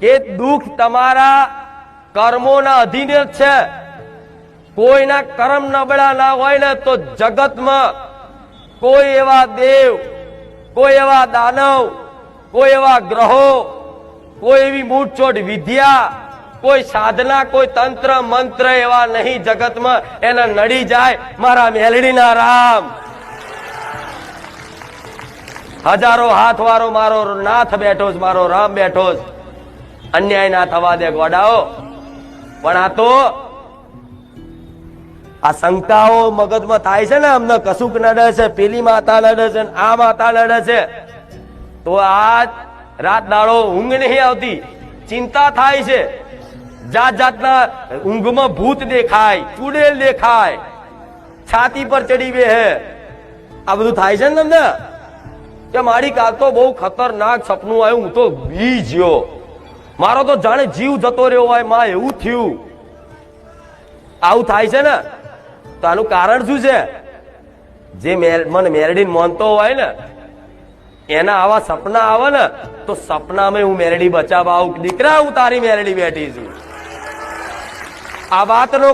કે દુઃખ તમારા કર્મોના અધીન જ છે. કોઈના કર્મ નબળા ના હોય ને તો જગતમાં કોઈ એવા દેવ, કોઈ એવા દાનવ, કોઈ એવા ગ્રહો, કોઈ એવી મૂળચોટ વિદ્યા, કોઈ સાધના, કોઈ તંત્ર મંત્ર એવા નહીં જગતમાં એને નડી જાય મારા મેલડીના રામ. હજારો હાથ વાળો મારો નાથ બેઠો છે, મારો રામ બેઠો છે. અન્યાય ના થવા દે ગોડાઓ. પણ આ તો આ શંકાઓ મગજમાં થાય છે ને, અમને કશુંક નડે છે, પેલી માતા નડે છે, આ માતા નડે છે, તો આ રાત દાડો ઊંઘ નહીં આવતી, ચિંતા થાય છે. જાત જાતના ઊંઘમાં ભૂત દેખાય, ચુડેલ દેખાય, છાતી પર ચડી બે હે. આ બધું થાય છે ને તમને કે મારી કાલ તો બહુ ખતરનાક સપનું આવ્યું, હું તો બી જ્યો, મારો તો જાણે જીવ જતો રહ્યો હોય માં, એવું થયું. આવું થાય છે ને તો આનું કારણ શું છે? જે મને મેરડીને માનતો હોય ને એના આવા સપના આવે ને તો સપનામાં હું મેરડી બચાવવા આવું, દીકરા હું તારી મેરડી બેઠી છું. આ વાતનો